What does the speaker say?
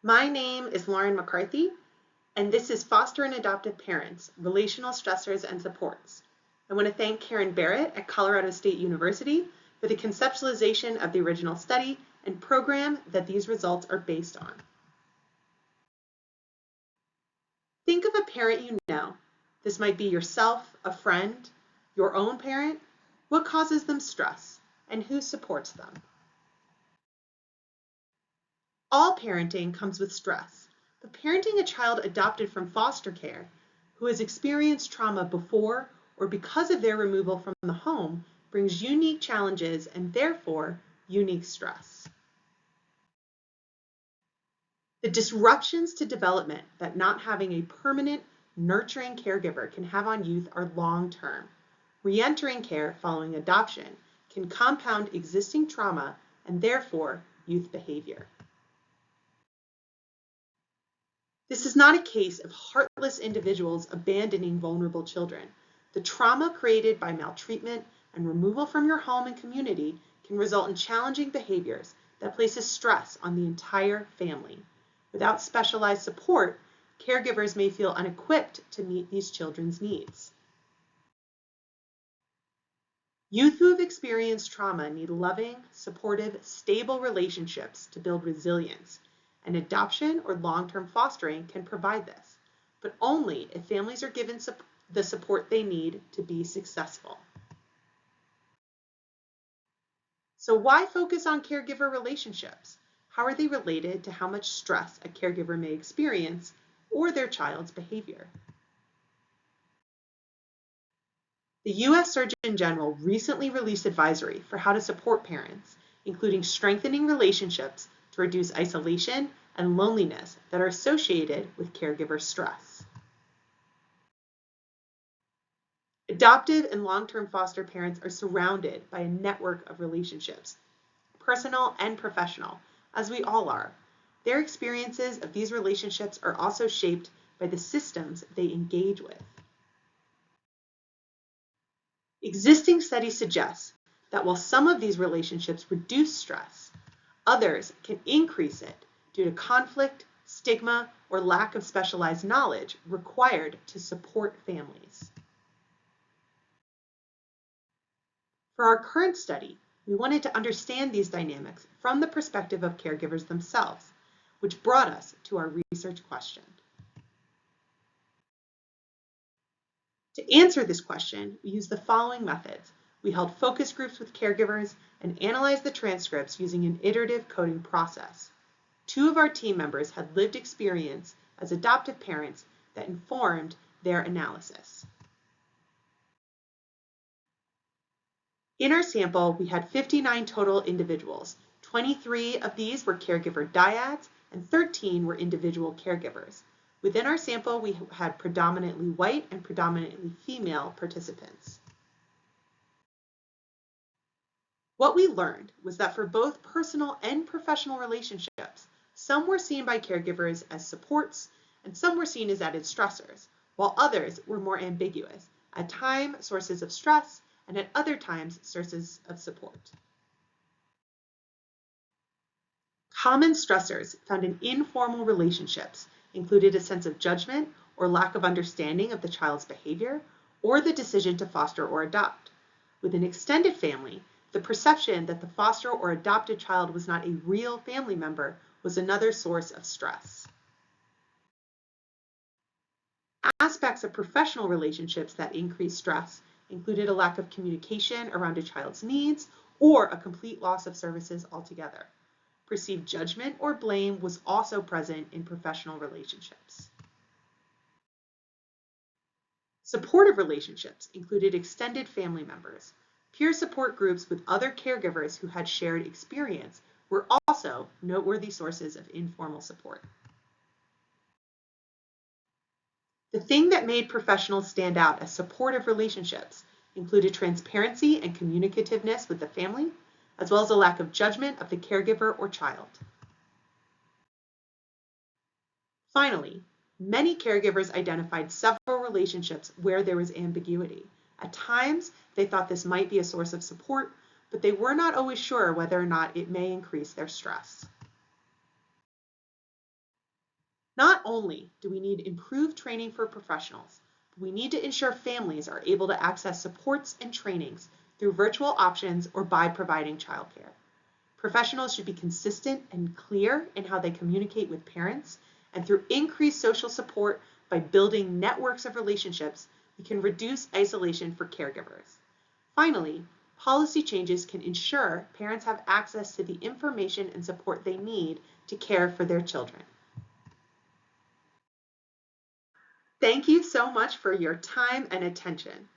My name is Lauren McCarthy, and this is Foster and Adoptive Parents, Relational Stressors and Supports. I want to thank Karen Barrett at Colorado State University for the conceptualization of the original study and program that these results are based on. Think of a parent you know. This might be yourself, a friend, your own parent. What causes them stress, and who supports them? All parenting comes with stress, but parenting a child adopted from foster care who has experienced trauma before or because of their removal from the home brings unique challenges and therefore unique stress. The disruptions to development that not having a permanent, nurturing caregiver can have on youth are long-term. Re-entering care following adoption can compound existing trauma and therefore youth behavior. This is not a case of heartless individuals abandoning vulnerable children. The trauma created by maltreatment and removal from your home and community can result in challenging behaviors that places stress on the entire family. Without specialized support, caregivers may feel unequipped to meet these children's needs. Youth who have experienced trauma need loving, supportive, stable relationships to build resilience, and adoption or long-term fostering can provide this, but only if families are given the support they need to be successful. So why focus on caregiver relationships? How are they related to how much stress a caregiver may experience or their child's behavior? The U.S. Surgeon General recently released advisory for how to support parents, including strengthening relationships to reduce isolation and loneliness that are associated with caregiver stress. Adoptive and long-term foster parents are surrounded by a network of relationships, personal and professional, as we all are. Their experiences of these relationships are also shaped by the systems they engage with. Existing studies suggest that while some of these relationships reduce stress, others can increase it due to conflict, stigma, or lack of specialized knowledge required to support families. For our current study, we wanted to understand these dynamics from the perspective of caregivers themselves, which brought us to our research question. To answer this question, we used the following methods. We held focus groups with caregivers and analyzed the transcripts using an iterative coding process. 2 of our team members had lived experience as adoptive parents that informed their analysis. In our sample, we had 59 total individuals. 23 of these were caregiver dyads and 13 were individual caregivers. Within our sample, we had predominantly white and predominantly female participants. What we learned was that for both personal and professional relationships, some were seen by caregivers as supports and some were seen as added stressors, while others were more ambiguous, at times sources of stress and at other times sources of support. Common stressors found in informal relationships included a sense of judgment or lack of understanding of the child's behavior or the decision to foster or adopt. With an extended family, the perception that the foster or adopted child was not a real family member was another source of stress. Aspects of professional relationships that increased stress included a lack of communication around a child's needs or a complete loss of services altogether. Perceived judgment or blame was also present in professional relationships. Supportive relationships included extended family members. Peer support groups with other caregivers who had shared experience were also noteworthy sources of informal support. The thing that made professionals stand out as supportive relationships included transparency and communicativeness with the family, as well as a lack of judgment of the caregiver or child. Finally, many caregivers identified several relationships where there was ambiguity. At times, they thought this might be a source of support, but they were not always sure whether or not it may increase their stress. Not only do we need improved training for professionals, but we need to ensure families are able to access supports and trainings through virtual options or by providing childcare. Professionals should be consistent and clear in how they communicate with parents, and through increased social support by building networks of relationships, we can reduce isolation for caregivers. Finally, policy changes can ensure parents have access to the information and support they need to care for their children. Thank you so much for your time and attention.